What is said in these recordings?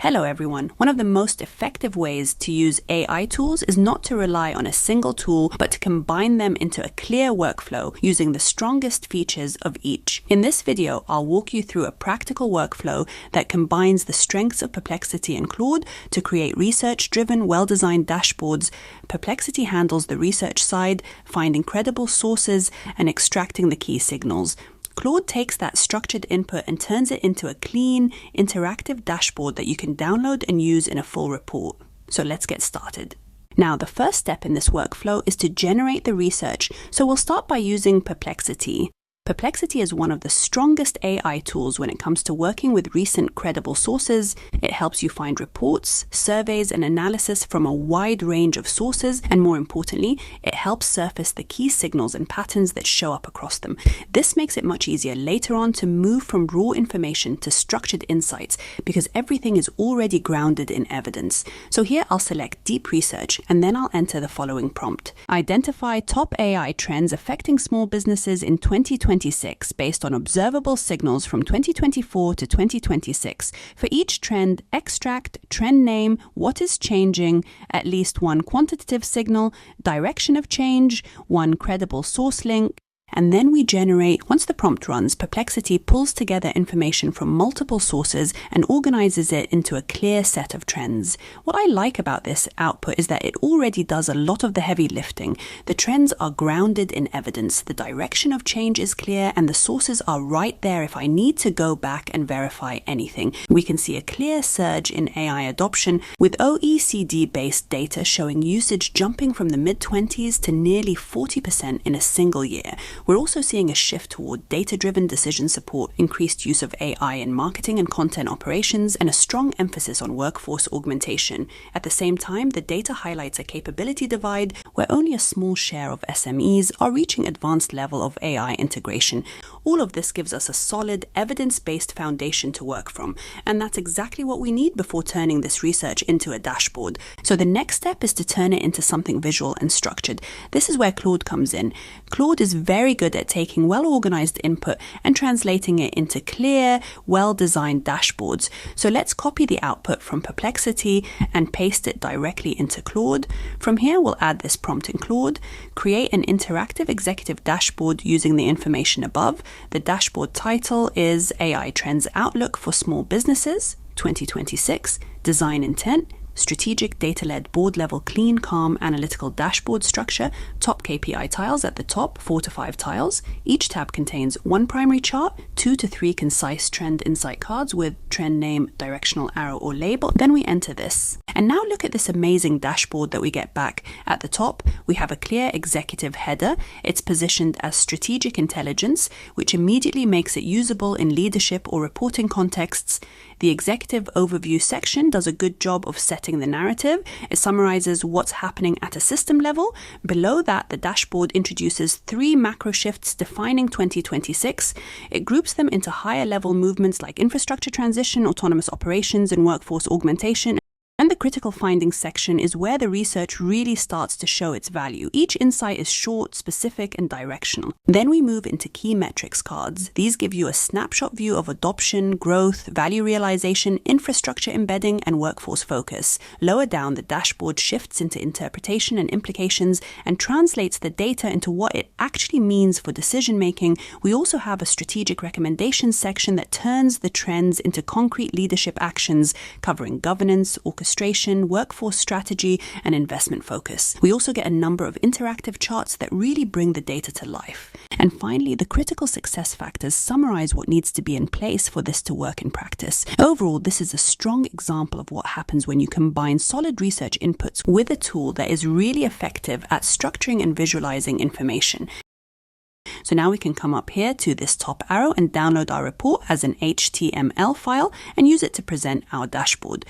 Hello everyone. One of the most effective ways to use AI tools is not to rely on a single tool, but to combine them into a clear workflow using the strongest features of each. In this video, I'll walk you through a practical workflow that combines the strengths of Perplexity and Claude to create research-driven, well-designed dashboards. Perplexity handles the research side, finding credible sources and extracting the key signals. Claude takes that structured input and turns it into a clean, interactive dashboard that you can download and use in a full report. So let's get started. Now, the first step in this workflow is to generate the research, so we'll start by using Perplexity. Perplexity is one of the strongest AI tools when it comes to working with recent credible sources. It helps you find reports, surveys, and analysis from a wide range of sources, and more importantly, it helps surface the key signals and patterns that show up across them. This makes it much easier later on to move from raw information to structured insights because everything is already grounded in evidence. So here I'll select Deep Research, and then I'll enter the following prompt. Identify top AI trends affecting small businesses in 2026 based on observable signals from 2024 to 2026. For each trend, extract trend name, what is changing, at least one quantitative signal, direction of change, one credible source link, and then we generate. Once the prompt runs, Perplexity pulls together information from multiple sources and organizes it into a clear set of trends. What I like about this output is that it already does a lot of the heavy lifting. The trends are grounded in evidence, the direction of change is clear, and the sources are right there if I need to go back and verify anything. We can see a clear surge in AI adoption, with OECD-based data showing usage jumping from the mid-20s to nearly 40% in a single year. We're also seeing a shift toward data-driven decision support, increased use of AI in marketing and content operations, and a strong emphasis on workforce augmentation. At the same time, the data highlights a capability divide where only a small share of SMEs are reaching advanced level of AI integration. All of this gives us a solid, evidence-based foundation to work from, and that's exactly what we need before turning this research into a dashboard. So the next step is to turn it into something visual and structured. This is where Claude comes in. Claude is very good at taking well-organized input and translating it into clear, well-designed dashboards. So let's copy the output from Perplexity and paste it directly into Claude. From here, we'll add this prompt in Claude, create an interactive executive dashboard using the information above. The dashboard title is AI Trends Outlook for Small Businesses 2026, Design Intent, strategic data-led board-level clean, calm, analytical dashboard structure, top KPI tiles at the top, 4 to 5 tiles. Each tab contains one primary chart, 2 to 3 concise trend insight cards with trend name, directional arrow, or label. Then we enter this. And now look at this amazing dashboard that we get back. At the top, we have a clear executive header. It's positioned as strategic intelligence, which immediately makes it usable in leadership or reporting contexts. The executive overview section does a good job of setting the narrative. It summarizes what's happening at a system level. Below that, the dashboard introduces 3 macro shifts defining 2026. It groups them into higher level movements like infrastructure transition, autonomous operations, and workforce augmentation. And the critical findings section is where the research really starts to show its value. Each insight is short, specific, and directional. Then we move into key metrics cards. These give you a snapshot view of adoption, growth, value realization, infrastructure embedding, and workforce focus. Lower down, the dashboard shifts into interpretation and implications and translates the data into what it actually means for decision making. We also have a strategic recommendations section that turns the trends into concrete leadership actions covering governance, orchestration, workforce strategy, and investment focus. We also get a number of interactive charts that really bring the data to life. And finally, the critical success factors summarize what needs to be in place for this to work in practice. Overall, this is a strong example of what happens when you combine solid research inputs with a tool that is really effective at structuring and visualizing information. So now we can come up here to this top arrow and download our report as an HTML file and use it to present our dashboard.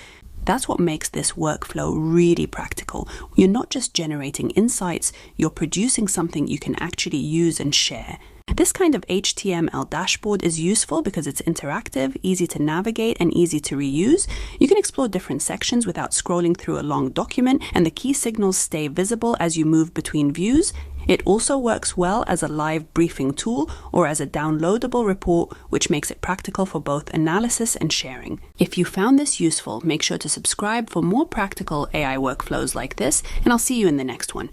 That's what makes this workflow really practical. You're not just generating insights, you're producing something you can actually use and share. This kind of HTML dashboard is useful because it's interactive, easy to navigate, and easy to reuse. You can explore different sections without scrolling through a long document, and the key signals stay visible as you move between views. It also works well as a live briefing tool or as a downloadable report, which makes it practical for both analysis and sharing. If you found this useful, make sure to subscribe for more practical AI workflows like this, and I'll see you in the next one.